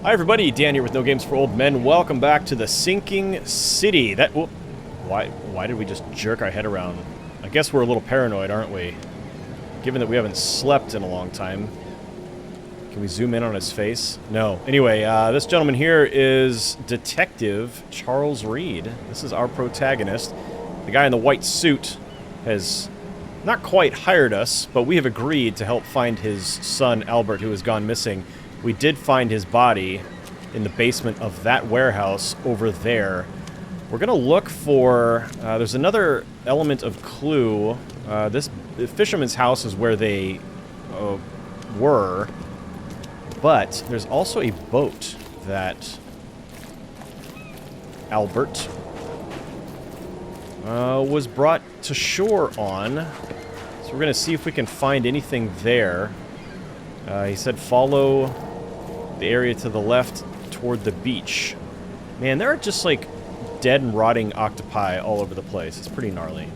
Hi everybody, Dan here with No Games for Old Men. Welcome back to the Sinking City. Why did we just jerk our head around? I guess we're a little paranoid, aren't we? Given that we haven't slept in a long time. Can we zoom in on his face? No. Anyway, this gentleman here is Detective Charles Reed. This is our protagonist. The guy in the white suit has not quite hired us, but we have agreed to help find his son, Albert, who has gone missing. We did find his body in the basement of that warehouse over there. We're going to look for... there's another element of clue. This fisherman's house is where they were. But there's also a boat that Albert was brought to shore on. So we're going to see if we can find anything there. He said follow the area to the left toward the beach. Man, there are just like dead and rotting octopi all over the place. It's pretty gnarly.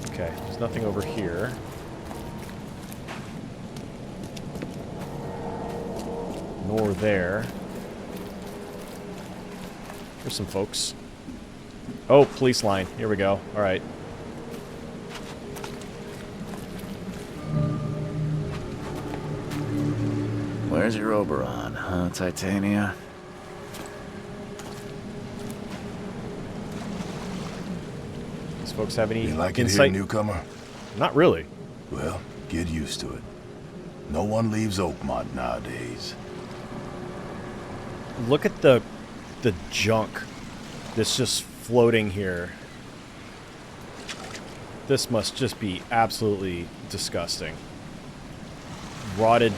Okay, there's nothing over here. Nor there. Here's some folks. Oh, police line. Here we go. All right. Where's your Oberon, huh, Titania? These folks have any You like it insight? here, newcomer? Not really. Well, get used to it. No one leaves Oakmont nowadays. Look at the junk that's just floating here. This must just be absolutely disgusting. Rotted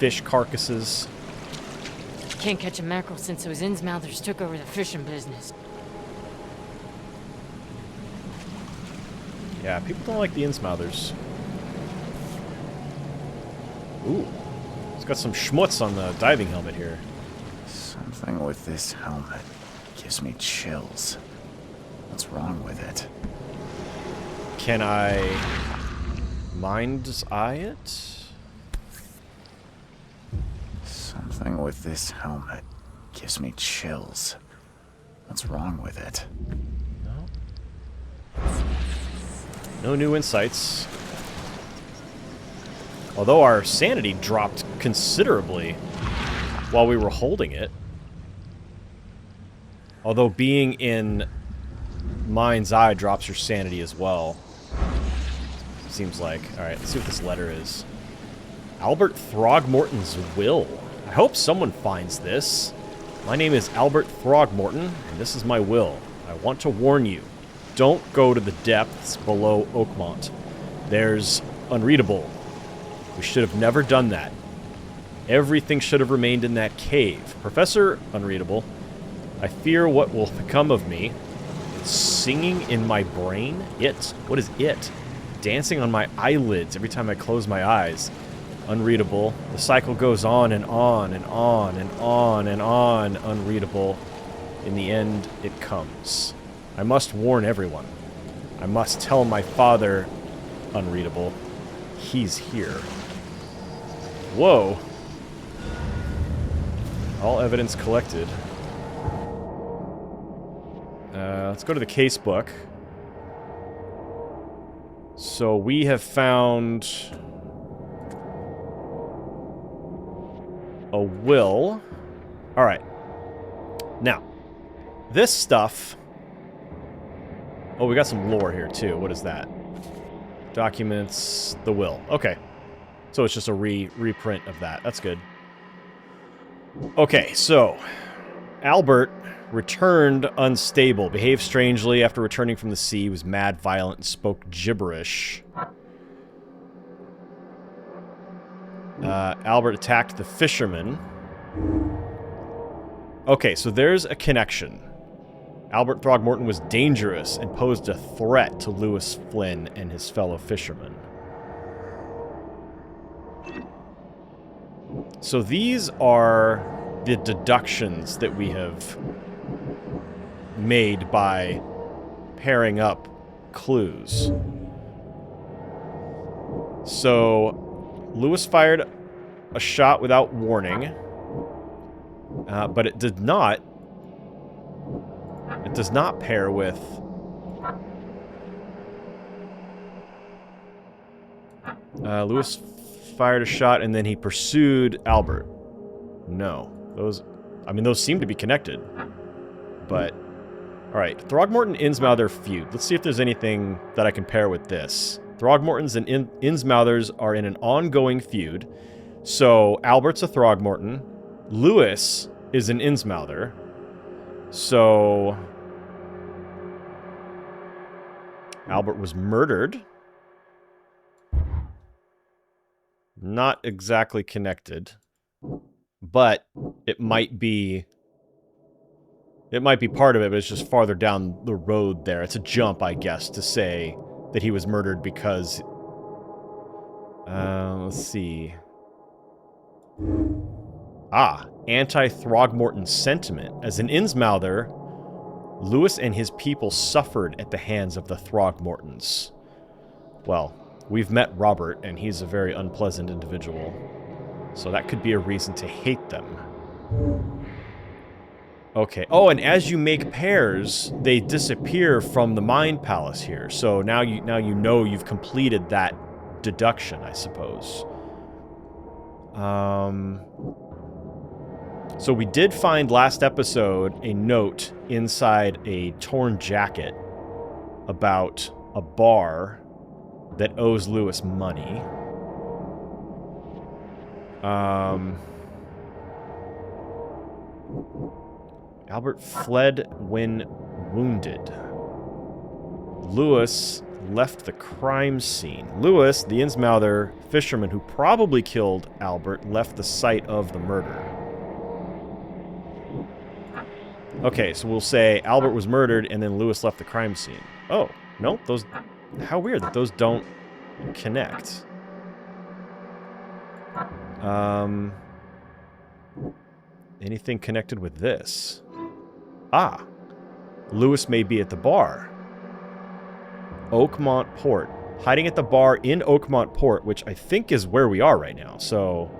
fish carcasses. Can't catch a mackerel since those Innsmouthers took over the fishing business. Yeah, people don't like the Innsmouthers. Ooh. It's got some schmutz on the diving helmet here. Something with this helmet gives me chills. What's wrong with it? Can I mind's eye it? Something with this helmet gives me chills. What's wrong with it? No new insights. Although our sanity dropped considerably while we were holding it. Although being in mind's eye drops your sanity as well. Seems like. Alright, let's see what this letter is. Albert Throgmorton's will. I hope someone finds this. My name is Albert Throgmorton, and this is my will. I want to warn you. Don't go to the depths below Oakmont. There's unreadable. We should have never done that. Everything should have remained in that cave. Professor Unreadable, I fear what will become of me. It's singing in my brain. It? What is it? Dancing on my eyelids every time I close my eyes. Unreadable. The cycle goes on and on and on and on and on. Unreadable. In the end, it comes. I must warn everyone. I must tell my father, Unreadable, he's here. Whoa. All evidence collected. Let's go to the case book. So we have found a will. Alright. Now, this stuff... Oh, we got some lore here, too. What is that? Documents, the will. Okay. So it's just a reprint of that. That's good. Okay, so... Albert returned unstable, behaved strangely after returning from the sea, was mad, violent, and spoke gibberish. Albert attacked the fisherman. Okay, so there's a connection. Albert Throgmorton was dangerous and posed a threat to Lewis Flynn and his fellow fishermen. So these are the deductions that we have made by pairing up clues. So, Lewis fired a shot without warning. But it did not... It does not pair with... Lewis fired a shot and then he pursued Albert. No. Those seem to be connected. But... Alright, Throgmorton Innsmouther feud. Let's see if there's anything that I can pair with this. Throgmortons and Innsmouthers are in an ongoing feud. So, Albert's a Throgmorton. Lewis is an Innsmouther. So... Albert was murdered. Not exactly connected. But it might be... It might be part of it, but it's just farther down the road there. It's a jump, I guess, to say that he was murdered because... let's see... Ah, anti-Throgmorton sentiment. As an Innsmouther, Lewis and his people suffered at the hands of the Throgmortons. Well, we've met Robert, and he's a very unpleasant individual. So that could be a reason to hate them. Okay. Oh, and as you make pairs, they disappear from the Mind Palace here. So now you know you've completed that deduction, I suppose. So we did find last episode a note inside a torn jacket about a bar that owes Lewis money. Albert fled when wounded. Lewis left the crime scene. Lewis, the Innsmouther fisherman who probably killed Albert, left the site of the murder. Okay, so we'll say Albert was murdered and then Lewis left the crime scene. Oh, no, those... How weird that those don't connect. Anything connected with this? Ah, Lewis may be at the bar. Oakmont Port. Hiding at the bar in Oakmont Port, which I think is where we are right now, so...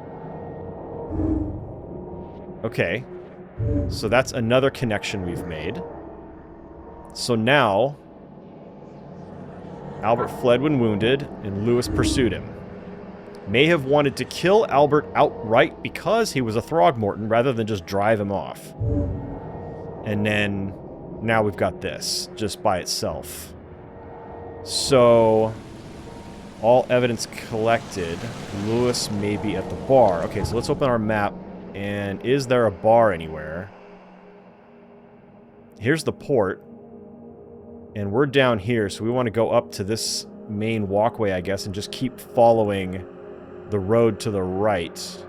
Okay. So that's another connection we've made. So now... Albert fled when wounded, and Lewis pursued him. May have wanted to kill Albert outright because he was a Throgmorton, rather than just drive him off. And then, now we've got this, just by itself. So, all evidence collected, Lewis may be at the bar. Okay, so let's open our map, and is there a bar anywhere? Here's the port. And we're down here, so we want to go up to this main walkway, I guess, and just keep following the road to the right.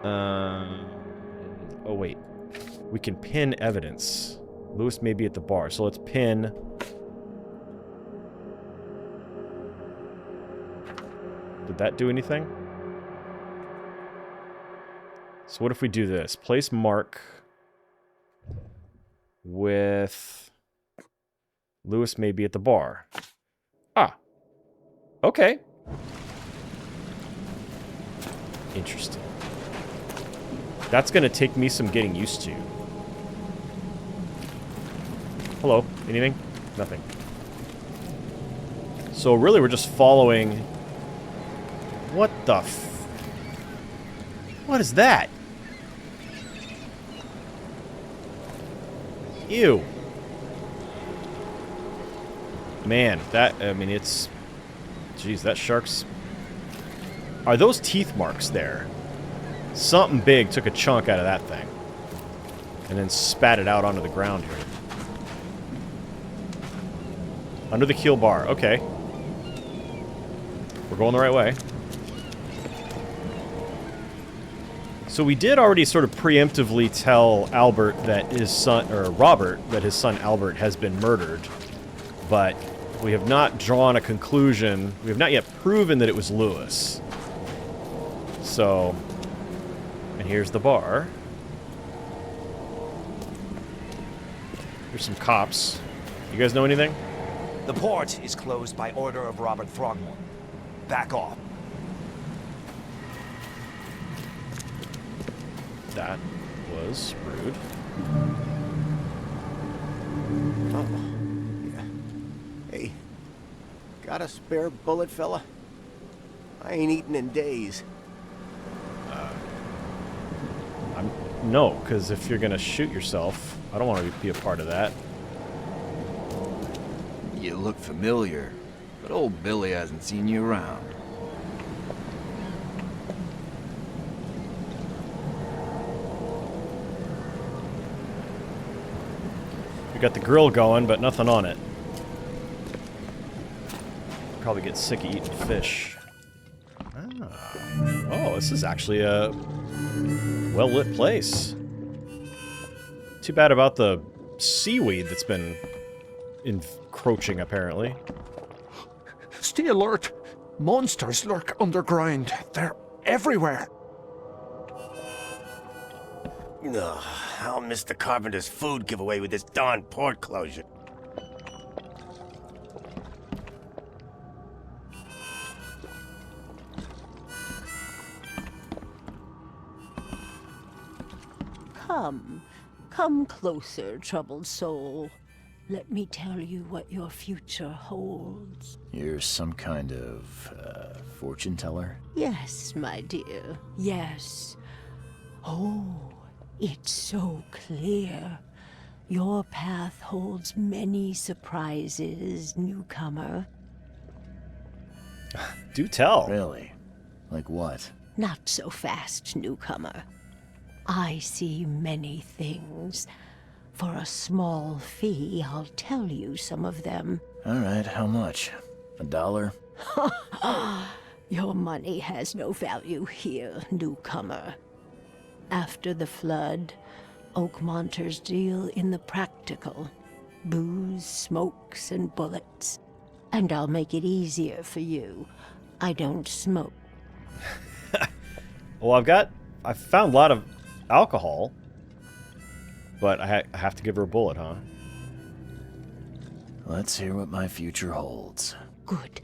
Oh, wait. We can pin evidence. Lewis may be at the bar, so let's pin... Did that do anything? So what if we do this? Place mark with... Lewis may be at the bar. Ah. Okay. Interesting. That's going to take me some getting used to. Hello. Anything? Nothing. So really we're just following... What the f... What is that? Ew. Man, that, I mean, it's... Jeez, that shark's... Are those teeth marks there? Something big took a chunk out of that thing. And then spat it out onto the ground here. Under the Keel Bar, okay. We're going the right way. So we did already sort of preemptively tell Albert that his son, or Robert, that his son Albert has been murdered. But we have not drawn a conclusion. We have not yet proven that it was Lewis. So, and here's the bar. Here's some cops. You guys know anything? The port is closed by order of Robert Throgmorton. Back off. That was rude. Oh. Yeah. Hey. Got a spare bullet, fella? I ain't eaten in days. No, because if you're gonna shoot yourself, I don't want to be a part of that. You look familiar, but old Billy hasn't seen you around. We got the grill going, but nothing on it. Probably get sick of eating fish. Ah. Oh, this is actually a well-lit place. Too bad about the seaweed that's been encroaching, apparently. Stay alert. Monsters lurk underground. They're everywhere. Ugh, I'll miss the carpenter's food giveaway with this darn port closure. Come closer, troubled soul. Let me tell you what your future holds. You're some kind of, fortune teller? Yes, my dear, yes. Oh, it's so clear. Your path holds many surprises, newcomer. Do tell. Really? Like what? Not so fast, newcomer. I see many things. For a small fee, I'll tell you some of them. All right, how much? $1? Your money has no value here, newcomer. After the flood, Oakmonters deal in the practical. Booze, smokes, and bullets. And I'll make it easier for you. I don't smoke. Well, I found a lot of alcohol, but I have to give her a bullet, huh? Let's hear what my future holds. Good.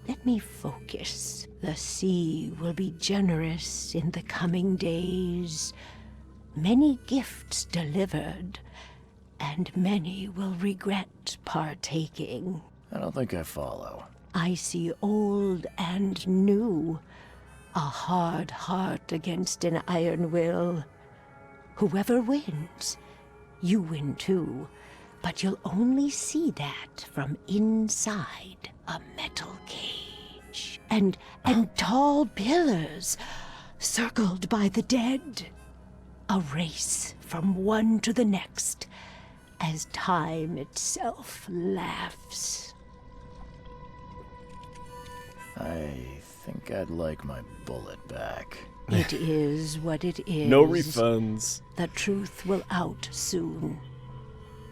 Let me focus. The sea will be generous in the coming days. Many gifts delivered, and many will regret partaking. I don't think I follow. I see old and new. A hard heart against an iron will. Whoever wins, you win too. But you'll only see that from inside a metal cage. And tall pillars, circled by the dead. A race from one to the next, as time itself laughs. I think I'd like my bullet back. It is what it is. No refunds. The truth will out soon.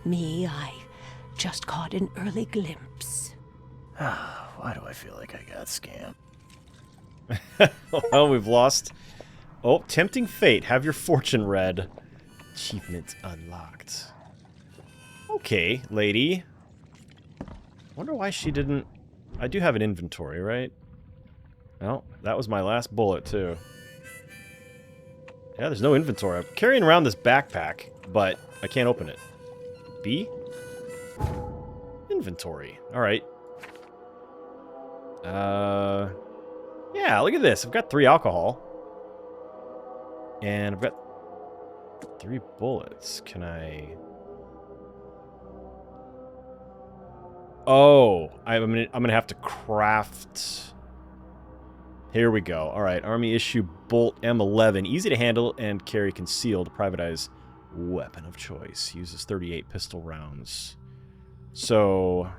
Me, I just caught an early glimpse. Why do I feel like I got scammed? Well, we've lost. Oh, tempting fate. Have your fortune read. Achievement unlocked. Okay, lady. Wonder why she didn't... I do have an inventory, right? Well, that was my last bullet, too. Yeah, there's no inventory. I'm carrying around this backpack, but I can't open it. B? Inventory. Alright. Yeah, look at this. I've got 3 alcohol. And I've got 3 bullets. Can I... Oh, I'm gonna have to craft... Here we go. Alright, Army issue bolt M11. Easy to handle and carry concealed. Privatized weapon of choice. Uses 38 pistol rounds. So,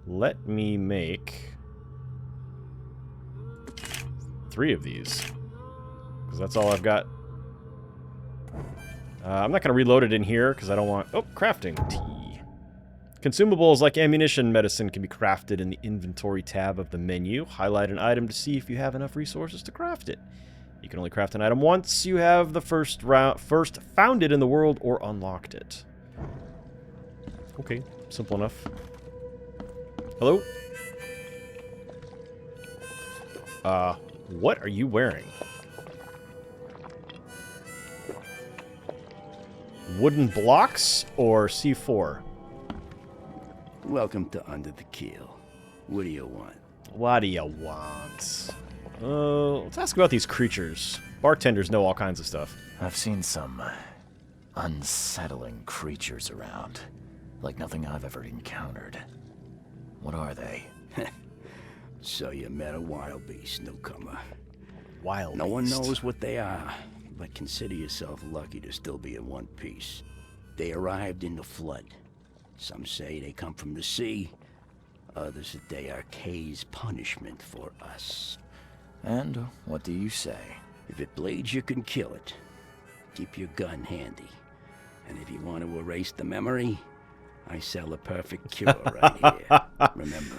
let me make 3 of these. Because that's all I've got. I'm not going to reload it in here because I don't want... Oh, crafting. T. Consumables like ammunition medicine can be crafted in the inventory tab of the menu. Highlight an item to see if you have enough resources to craft it. You can only craft an item once you have the first found it in the world or unlocked it. Okay, simple enough. Hello? What are you wearing? Wooden blocks or C4? Welcome to Under the Keel. What do you want? What do you want? Let's ask about these creatures. Bartenders know all kinds of stuff. I've seen some unsettling creatures around. Like nothing I've ever encountered. What are they? So you met a wild beast, newcomer. Wild No one beast. knows what they are, but consider yourself lucky to still be in one piece. They arrived in the flood. Some say they come from the sea. Others that they are Kay's punishment for us. And what do you say? If it bleeds, you can kill it. Keep your gun handy. And if you want to erase the memory, I sell a perfect cure right here. Remember,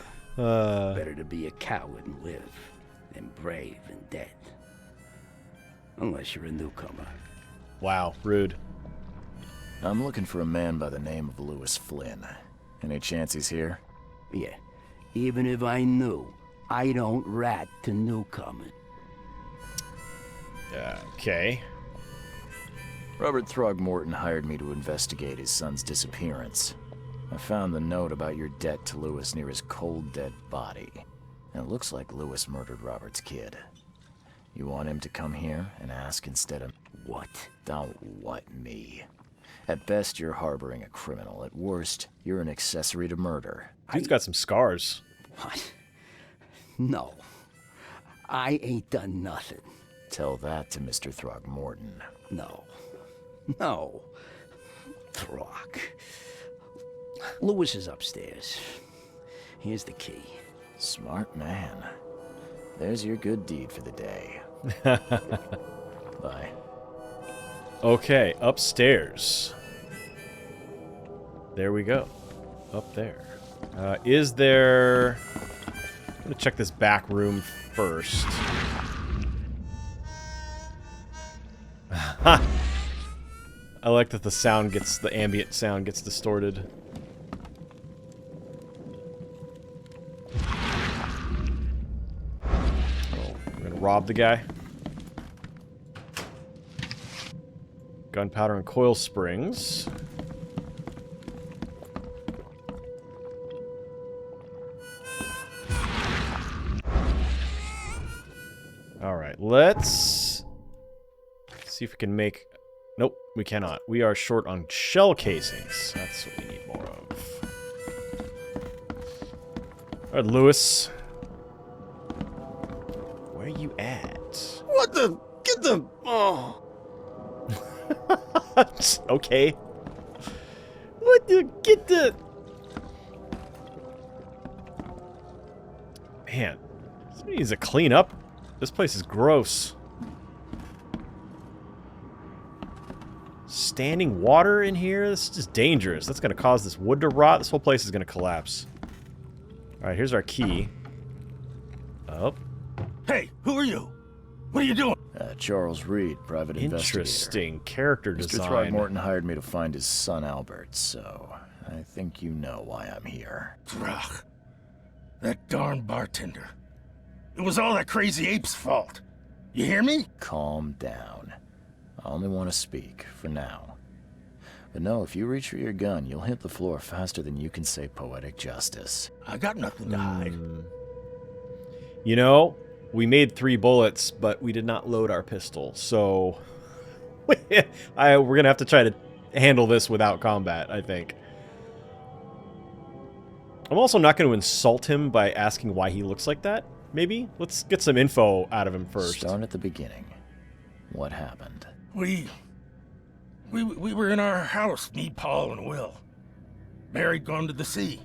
better to be a coward and live than brave and dead. Unless you're a newcomer. Wow, rude. I'm looking for a man by the name of Lewis Flynn. Any chance he's here? Yeah, even if I knew, I don't rat to newcomers. Okay. Robert Throgmorton hired me to investigate his son's disappearance. I found the note about your debt to Lewis near his cold, dead body. And it looks like Lewis murdered Robert's kid. You want him to come here and ask instead of... What? Don't what me. At best, you're harboring a criminal. At worst, you're an accessory to murder. Dude's got some scars. What? No. I ain't done nothing. Tell that to Mr. Throgmorton. No. No. Throg. Lewis is upstairs. Here's the key. Smart man. There's your good deed for the day. Bye. Okay, upstairs. There we go. Up there. Is there... I'm gonna check this back room first. I like that the ambient sound gets distorted. Oh, we're gonna rob the guy. Gunpowder and coil springs. Alright, let's see if we can make... Nope, we cannot. We are short on shell casings. That's what we need more of. Alright, Lewis. Where are you at? What the? Get the... Oh. Okay. What the? Get the... Man. Somebody needs to clean up. This place is gross. Standing water in here? This is just dangerous. That's going to cause this wood to rot. This whole place is going to collapse. Alright, here's our key. Up. Hey, who are you? What are you doing? Charles Reed, private investigator. Interesting character Mr. design. Throgmorton hired me to find his son Albert, so I think you know why I'm here. Throg. That darn bartender. It was all that crazy ape's fault. You hear me? Calm down. I only want to speak, for now. But no, if you reach for your gun, you'll hit the floor faster than you can say poetic justice. I got nothing to hide. You know, we made 3 bullets, but we did not load our pistol, so... we're gonna have to try to handle this without combat, I think. I'm also not going to insult him by asking why he looks like that. Maybe? Let's get some info out of him first. Start at the beginning. What happened? We were in our house, me, Paul, and Will. Barry'd gone to the sea.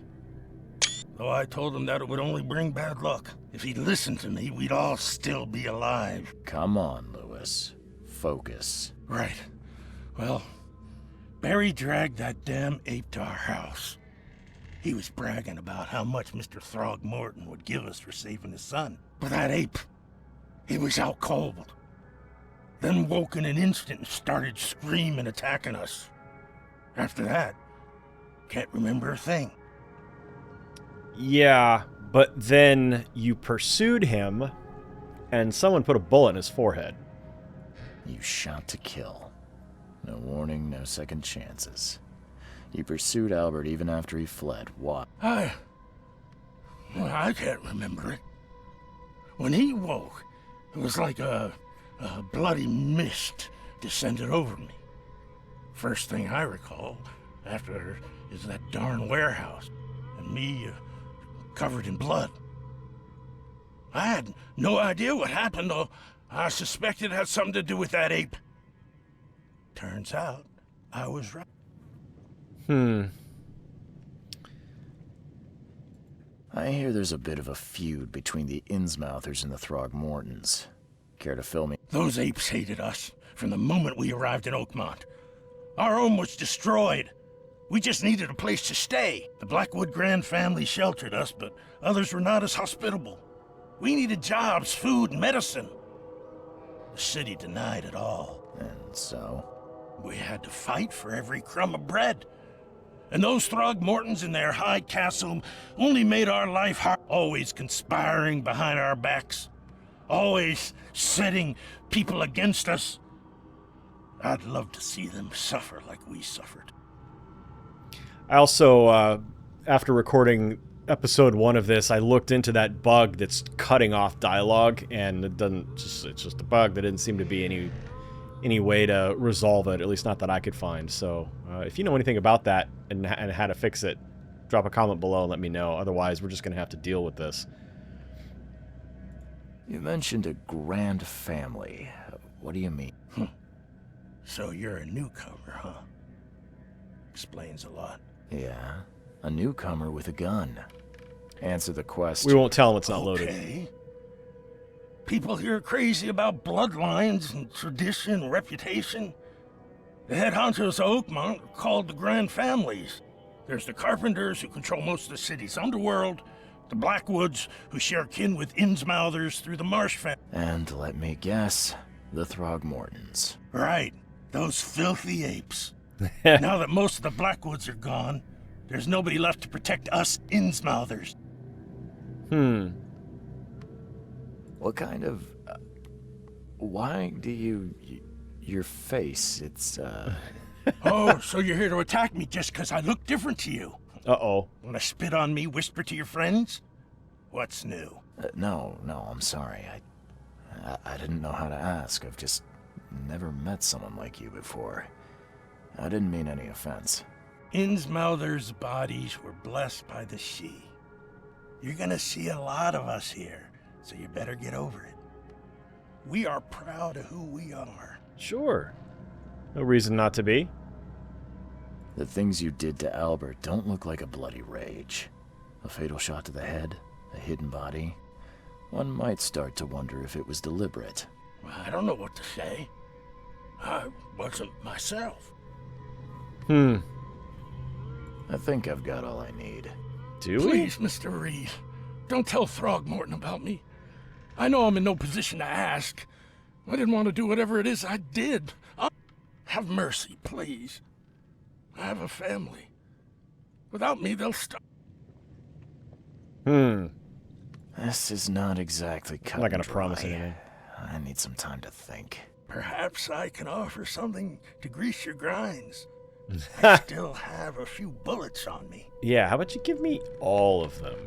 Though I told him that it would only bring bad luck. If he'd listened to me, we'd all still be alive. Come on, Lewis. Focus. Right. Well, Barry dragged that damn ape to our house. He was bragging about how much Mr. Throgmorton would give us for saving his son. But that ape, he was out cold. Then woke in an instant and started screaming, attacking us. After that, can't remember a thing. Yeah, but then you pursued him, and someone put a bullet in his forehead. You shot to kill. No warning, no second chances. You pursued Albert even after he fled. Why? I can't remember it. When he woke, it was like a bloody mist descended over me. First thing I recall after is that darn warehouse, and me covered in blood. I had no idea what happened, though I suspected it had something to do with that ape. Turns out, I was right. I hear there's a bit of a feud between the Innsmouthers and the Throgmortons. Care to fill me? Those apes hated us from the moment we arrived in Oakmont. Our home was destroyed. We just needed a place to stay. The Blackwood Grand family sheltered us, but others were not as hospitable. We needed jobs, food, and medicine. The city denied it all. And so? We had to fight for every crumb of bread. And those Throgmortons in their high castle only made our life hard. Always conspiring behind our backs. Always setting people against us. I'd love to see them suffer like we suffered. I also, after recording episode 1 of this, I looked into that bug that's cutting off dialogue, and it's just a bug. There didn't seem to be any way to resolve it, at least not that I could find. So if you know anything about that and how to fix it, drop a comment below and let me know. Otherwise, we're just going to have to deal with this. You mentioned a grand family. What do you mean? So you're a newcomer, huh? Explains a lot. Yeah, a newcomer with a gun. Answer the question. We won't tell him it's not loaded. Okay. People here are crazy about bloodlines and tradition and reputation. The head honchos of Oakmont are called the Grand Families. There's the Carpenters, who control most of the city's underworld, the Blackwoods, who share kin with Innsmouthers through the Marsh family. And let me guess, the Throgmortons. Right, those filthy apes. Now that most of the Blackwoods are gone, there's nobody left to protect us Innsmouthers. What kind of... why do you... your face, it's, Oh, so you're here to attack me just because I look different to you? Uh-oh. Wanna spit on me, whisper to your friends? What's new? No, I'm sorry. I didn't know how to ask. I've just never met someone like you before. I didn't mean any offense. Innsmouthers' bodies were blessed by the Sidhe. You're gonna see a lot of us here, so you better get over it. We are proud of who we are. Sure. No reason not to be. The things you did to Albert don't look like a bloody rage. A fatal shot to the head, a hidden body. One might start to wonder if it was deliberate. I don't know what to say. I wasn't myself. I think I've got all I need. Do we? Please, Mr. Reed, don't tell Throgmorton about me. I know I'm in no position to ask. I didn't want to do whatever it is I did. Have mercy, please. I have a family. Without me, they'll stop. This is not exactly cut I'm not and gonna promise dry. anything. I need some time to think. Perhaps I can offer something to grease your grinds. I still have a few bullets on me. Yeah, how about you give me all of them?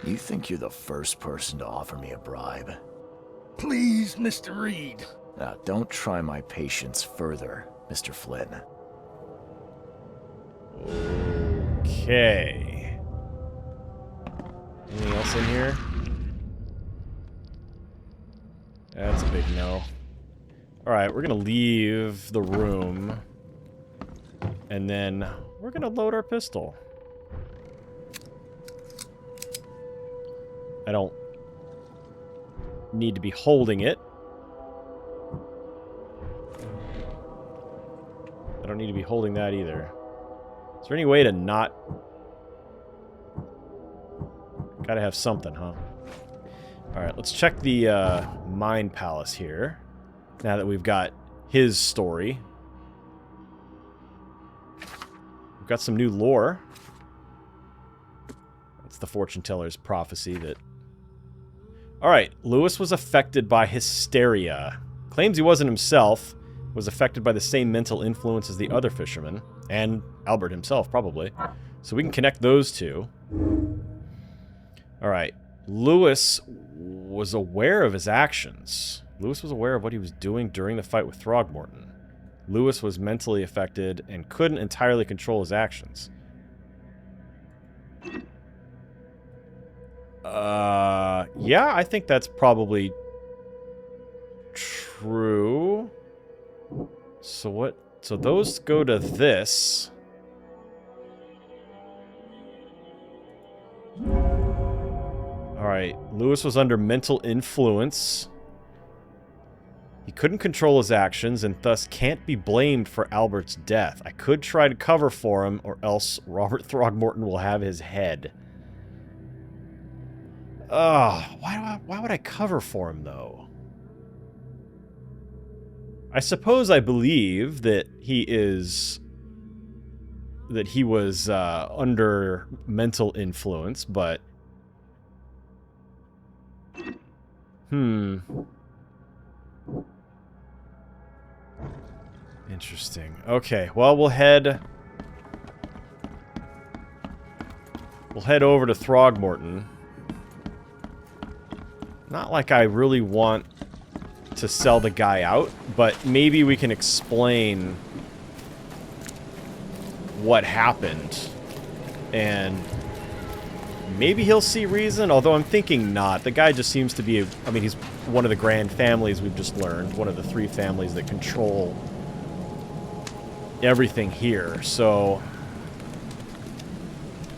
You think you're the first person to offer me a bribe? Please, Mr. Reed. Now, don't try my patience further, Mr. Flynn. Okay. Anything else in here? That's a big no. Alright, we're gonna leave the room. And then we're gonna load our pistol. I don't need to be holding it. I don't need to be holding that either. Is there any way to not... Gotta have something, huh? Alright, let's check the Mind Palace here. Now that we've got his story. We've got some new lore. It's the fortune teller's prophecy that... Alright, Lewis was affected by hysteria. Claims he wasn't himself, was affected by the same mental influence as the other fishermen, and Albert himself, probably. So we can connect those two. Alright, Lewis was aware of his actions. Lewis was aware of what he was doing during the fight with Throgmorton. Lewis was mentally affected and couldn't entirely control his actions. Yeah, I think that's probably true. So what? So those go to this. Alright, Lewis was under mental influence. He couldn't control his actions and thus can't be blamed for Albert's death. I could try to cover for him, or else Robert Throgmorton will have his head. Why would I cover for him, though? I suppose I believe that he was under mental influence, but... Interesting. Okay, well, we'll head over to Throgmorton. Not like I really want to sell the guy out, but maybe we can explain what happened. And maybe he'll see reason, although I'm thinking not. The guy just seems to be, I mean, he's one of the grand families we've just learned. One of the 3 families that control everything here, so...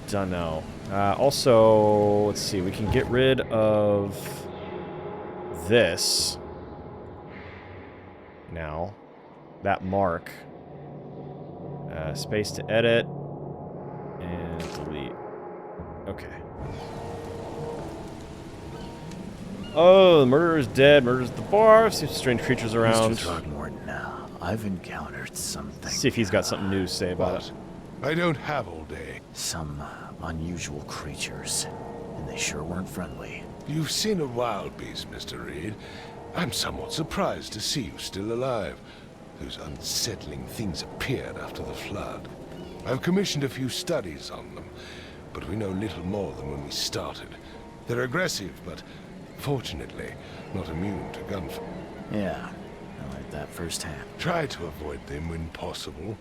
Don't know. Also, let's see, we can get rid of this. Now. That mark. Space to edit. And delete. Okay. Oh, the murderer is dead. Murder's at the bar. Seems strange creatures around. Mr. Throgmorton, I've encountered something. See if he's got something new to say about it. I don't have all day. Some unusual creatures, and they sure weren't friendly. You've seen a wild beast, Mr. Reed. I'm somewhat surprised to see you still alive. Those unsettling things appeared after the flood. I've commissioned a few studies on them, but we know little more than when we started. They're aggressive, but fortunately not immune to gunfire. Yeah, I learned that firsthand. Try to avoid them when possible.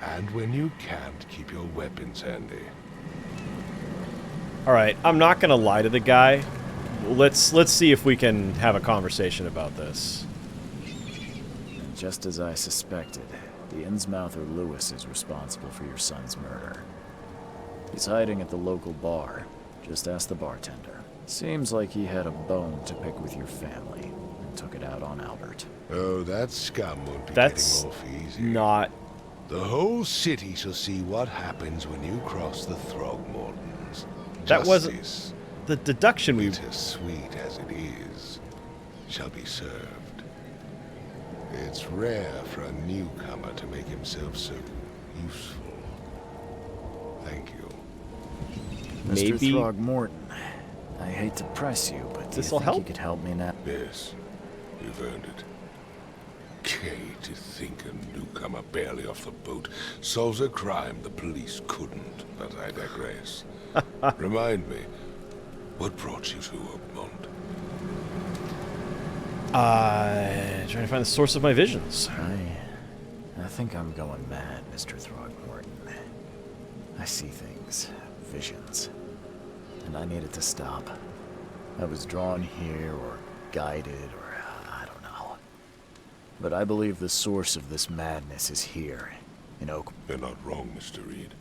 And when you can't, keep your weapons handy. Alright, I'm not gonna lie to the guy. Let's see if we can have a conversation about this. And just as I suspected, the Innsmouther Lewis is responsible for your son's murder. He's hiding at the local bar. Just ask the bartender. Seems like he had a bone to pick with your family and took it out on Albert. Oh, that scum won't be That's getting off easy. not... The whole city shall see what happens when you cross the Throgmortons. That wasn't... Justice, The deduction we... bittersweet as it is, shall be served. It's rare for a newcomer to make himself so useful. Thank you. Maybe... Mr. Throgmorton, I hate to press you, but do you This'll think help? you could help me now? Yes, you've earned it. Okay, to think a newcomer barely off the boat solves a crime the police couldn't, but I digress. Remind me, what brought you to Oakmont? Trying to find the source of my visions. I think I'm going mad, Mr. Throgmorton. I see things, visions, and I needed to stop. I was drawn here, or guided, or I don't know. But I believe the source of this madness is here, in Oakmont. You're not wrong, Mr. Reed.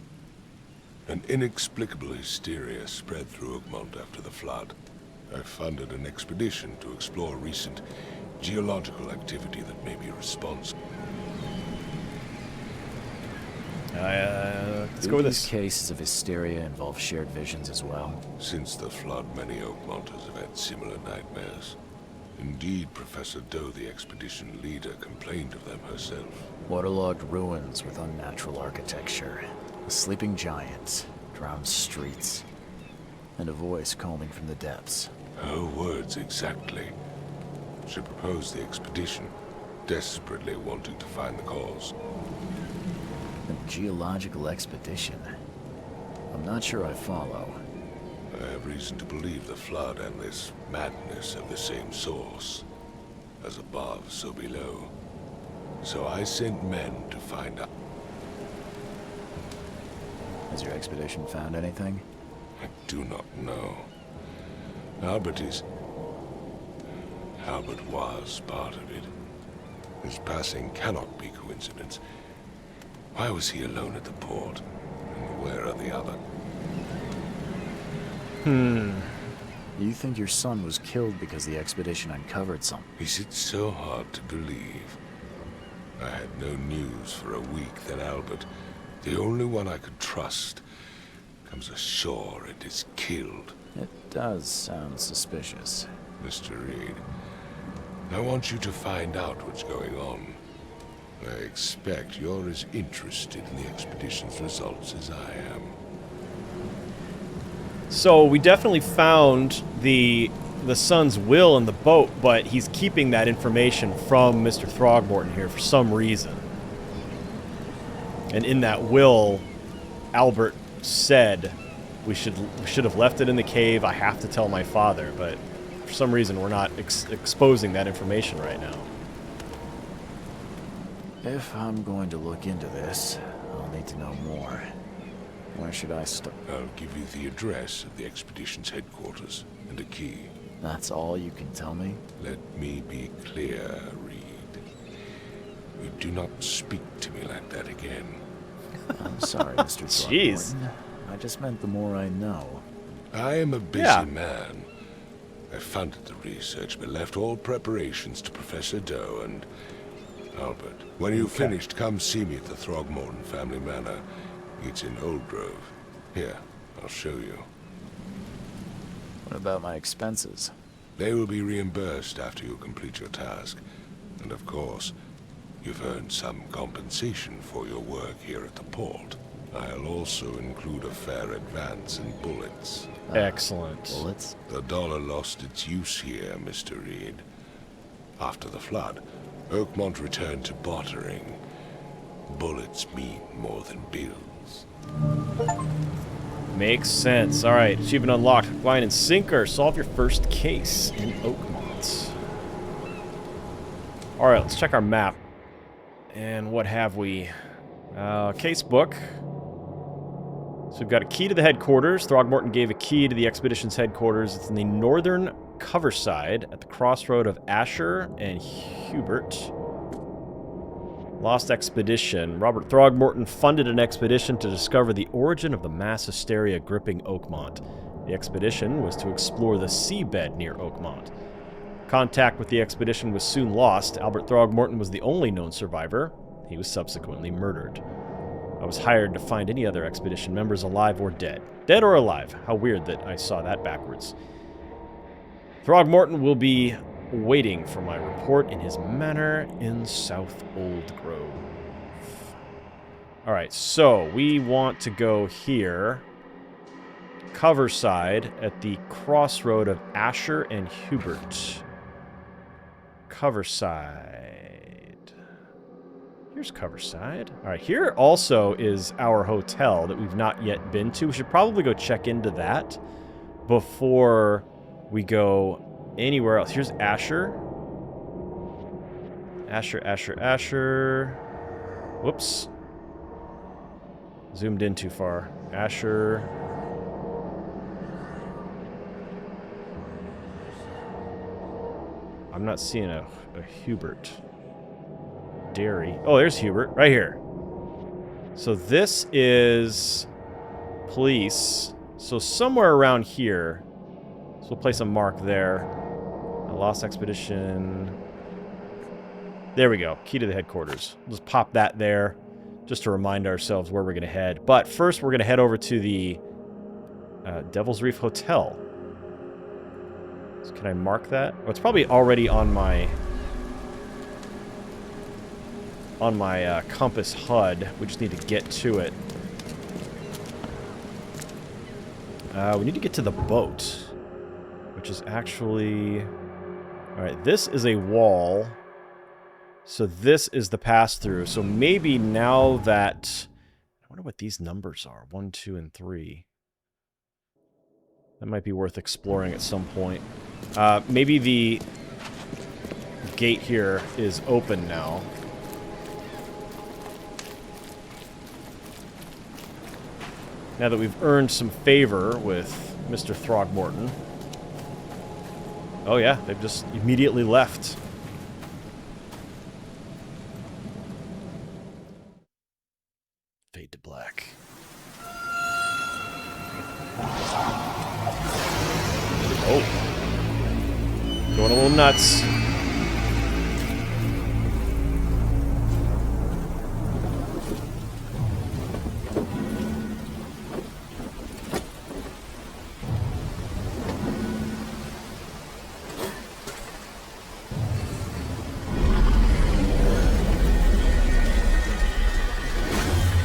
An inexplicable hysteria spread through Oakmont after the flood. I funded an expedition to explore recent geological activity that may be responsible. Let's Do go with these this. cases of hysteria involve shared visions as well? Since the flood, many Oakmonters have had similar nightmares. Indeed, Professor Doe, the expedition leader, complained of them herself. Waterlogged ruins with unnatural architecture. A sleeping giant. Drowned streets. and a voice calling from the depths. Her words exactly. She proposed the expedition, desperately wanting to find the cause. A geological expedition? I'm not sure I follow. I have reason to believe the flood and this madness have the same source. As above, so below. So I sent men to find out. Has your expedition found anything? I do not know. Albert was part of it. His passing cannot be coincidence. Why was he alone at the port? And where are the other? You think your son was killed because the expedition uncovered something? Is it so hard to believe? I had no news for a week, then Albert, the only one I could trust, comes ashore and is killed. It does sound suspicious. Mr. Reed, I want you to find out what's going on. I expect you're as interested in the expedition's results as I am. So we definitely found the son's will in the boat, but he's keeping that information from Mr. Throgmorton here for some reason. And in that will, Albert said we should have left it in the cave. I have to tell my father, but for some reason we're not exposing that information right now. If I'm going to look into this, I'll need to know more. Where should I start? I'll give you the address of the expedition's headquarters and a key. That's all you can tell me? Let me be clear, Reed. You do not speak to me like that again. I'm sorry, Mr. Throgmorton. I just meant the more I know. I am a busy man. I funded the research, but left all preparations to Professor Doe and Albert. When you've finished, come see me at the Throgmorton family manor. It's in Old Grove. Here, I'll show you. What about my expenses? They will be reimbursed after you complete your task. And of course, you've earned some compensation for your work here at the port. I'll also include a fair advance in bullets. Excellent. Bullets? The dollar lost its use here, Mr. Reed. After the flood, Oakmont returned to bartering. Bullets mean more than bills. Makes sense. All right, achievement unlocked. Line and sinker. Solve your first case in Oakmont. All right, let's check our map. And what have we? Case book. So we've got a key to the headquarters. Throgmorton gave a key to the expedition's headquarters. It's in the northern cover side at the crossroad of Asher and Hubert. Lost expedition. Robert Throgmorton funded an expedition to discover the origin of the mass hysteria gripping Oakmont. The expedition was to explore the seabed near Oakmont. Contact with the expedition was soon lost. Albert Throgmorton was the only known survivor. He was subsequently murdered. I was hired to find any other expedition members alive or dead. Dead or alive. How weird that I saw that backwards. Throgmorton will be waiting for my report in his manor in South Old Grove. Alright, so we want to go here. Cover side at the crossroad of Asher and Hubert. Cover side. Here's cover side. Alright, here also is our hotel that we've not yet been to. We should probably go check into that before we go anywhere else. Here's Asher. Asher. Whoops. Zoomed in too far. Asher. I'm not seeing a Hubert. Dairy. Oh, there's Hubert. Right here. So this is police. So somewhere around here. So we'll place a mark there. A lost expedition. There we go. Key to the headquarters. We'll just pop that there just to remind ourselves where we're going to head. But first, we're going to head over to the Devil's Reef Hotel. So can I mark that? Oh, it's probably already on my compass HUD. We just need to get to it. We need to get to the boat, which is actually... Alright, this is a wall. So this is the pass-through. So maybe now that... I wonder what these numbers are. 1, 2, and 3. That might be worth exploring at some point. Maybe the gate here is open now. Now that we've earned some favor with Mr. Throgmorton. Oh yeah, they've just immediately left. Fade to black. Oh. Going a little nuts.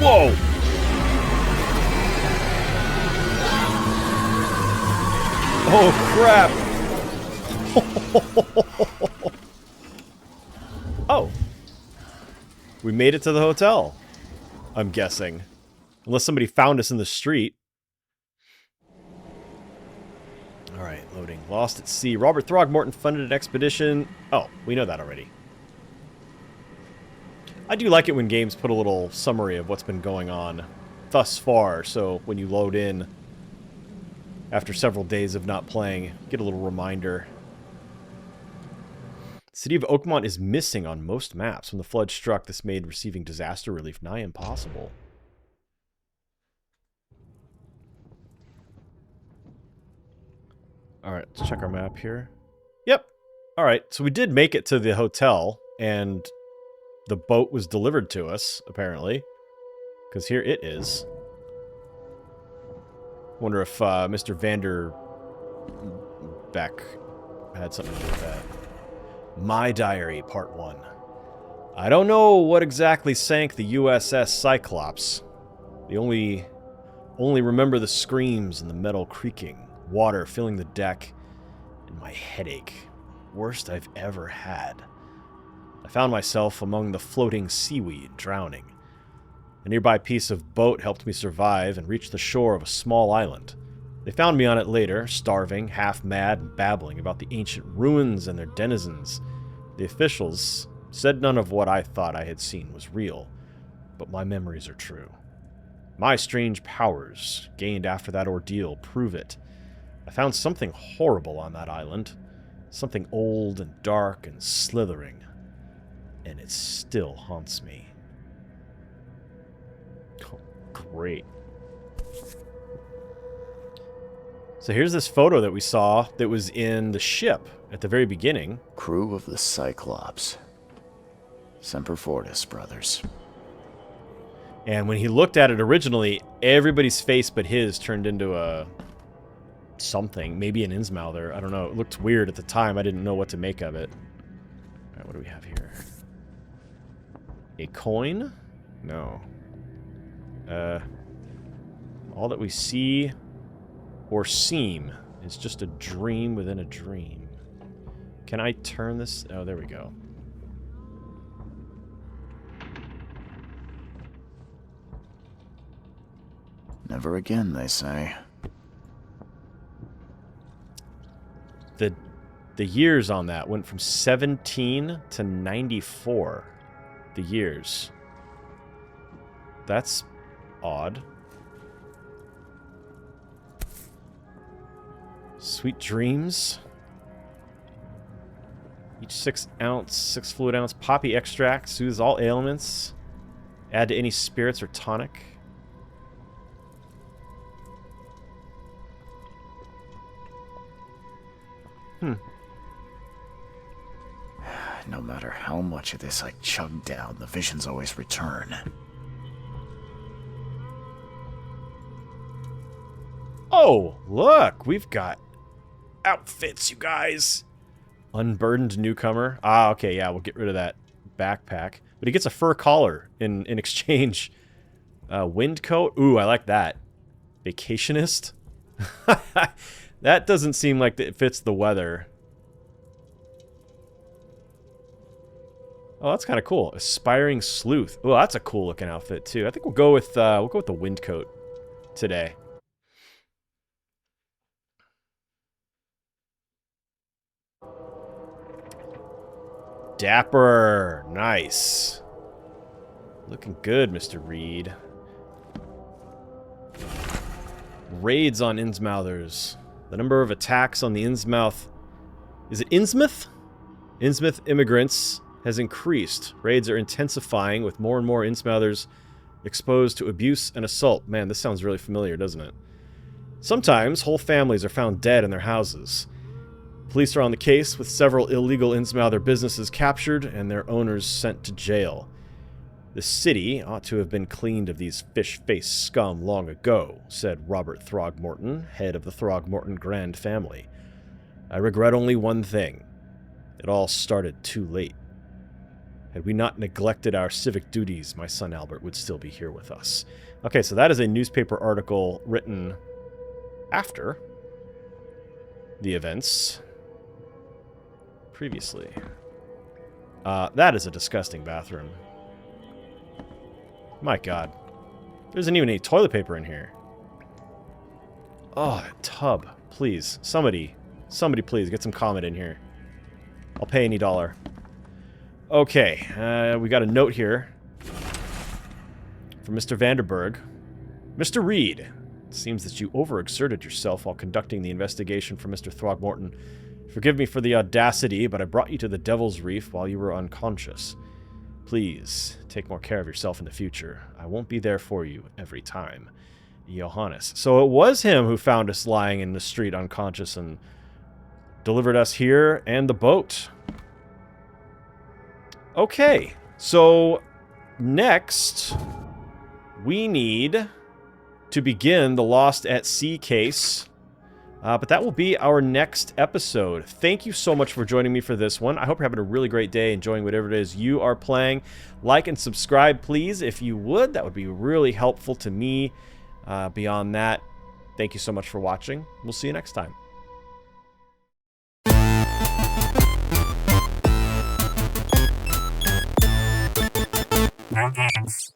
Whoa! Oh, crap! Oh. We made it to the hotel, I'm guessing. Unless somebody found us in the street. Alright, loading. Lost at sea. Robert Throgmorton funded an expedition. Oh, we know that already. I do like it when games put a little summary of what's been going on thus far, so when you load in after several days of not playing, get a little reminder. The city of Oakmont is missing on most maps. When the flood struck, this made receiving disaster relief nigh impossible. Alright, let's check our map here. Yep. Alright, so we did make it to the hotel, and the boat was delivered to us, apparently. Because here it is. Wonder if Mr. Vander Beck had something to do with that. My Diary, Part 1. I don't know what exactly sank the USS Cyclops. I only remember the screams and the metal creaking, water filling the deck, and my headache. Worst I've ever had. I found myself among the floating seaweed, drowning. A nearby piece of boat helped me survive and reach the shore of a small island. They found me on it later, starving, half-mad, and babbling about the ancient ruins and their denizens. The officials said none of what I thought I had seen was real, but my memories are true. My strange powers, gained after that ordeal, prove it. I found something horrible on that island. Something old and dark and slithering. And it still haunts me. Oh, great. So here's this photo that we saw that was in the ship at the very beginning. Crew of the Cyclops. Semper Fortis, brothers. And when he looked at it originally, everybody's face but his turned into a... something. Maybe an Innsmouther. I don't know. It looked weird at the time. I didn't know what to make of it. Alright, what do we have here? A coin? No. All that we see or seem is just a dream within a dream. Can I turn this? Oh, there we go. Never again, they say. The years on that went from 17 to 94. The years. That's odd. Sweet dreams. Each 6 fluid ounce poppy extract soothes all ailments. Add to any spirits or tonic. No matter how much of this I chug down, the visions always return. Oh, look! We've got outfits, you guys! Unburdened newcomer. Ah, okay, yeah, we'll get rid of that backpack. But he gets a fur collar in exchange. Wind coat. Ooh, I like that. Vacationist. That doesn't seem like it fits the weather. Oh, that's kind of cool. Aspiring sleuth. Oh, that's a cool looking outfit too. I think we'll go with the wind coat today. Dapper. Nice. Looking good, Mr. Reed. Raids on Innsmouthers. The number of attacks on the Innsmouth... Is it Innsmouth? Innsmouth immigrants has increased. Raids are intensifying with more and more Innsmouthers exposed to abuse and assault. Man, this sounds really familiar, doesn't it? Sometimes, whole families are found dead in their houses. Police are on the case, with several illegal Innsmouther businesses captured and their owners sent to jail. The city ought to have been cleaned of these fish-faced scum long ago, said Robert Throgmorton, head of the Throgmorton Grand family. I regret only one thing. It all started too late. Had we not neglected our civic duties, my son Albert would still be here with us. Okay, so that is a newspaper article written after the events previously. That is a disgusting bathroom. My God. There isn't even any toilet paper in here. Oh, that tub. Please. Somebody please get some comment in here. I'll pay any dollar. Okay, we got a note here from Mr. Vanderberg. Mr. Reed, it seems that you overexerted yourself while conducting the investigation for Mr. Throgmorton. Forgive me for the audacity, but I brought you to the Devil's Reef while you were unconscious. Please, take more care of yourself in the future. I won't be there for you every time. Johannes. So it was him who found us lying in the street unconscious and delivered us here and the boat. Okay, so next we need to begin the Lost at Sea case, but that will be our next episode. Thank you so much for joining me for this one. I hope you're having a really great day, enjoying whatever it is you are playing. Like and subscribe, please, if you would. That would be really helpful to me. Beyond that, thank you so much for watching. We'll see you next time. No games.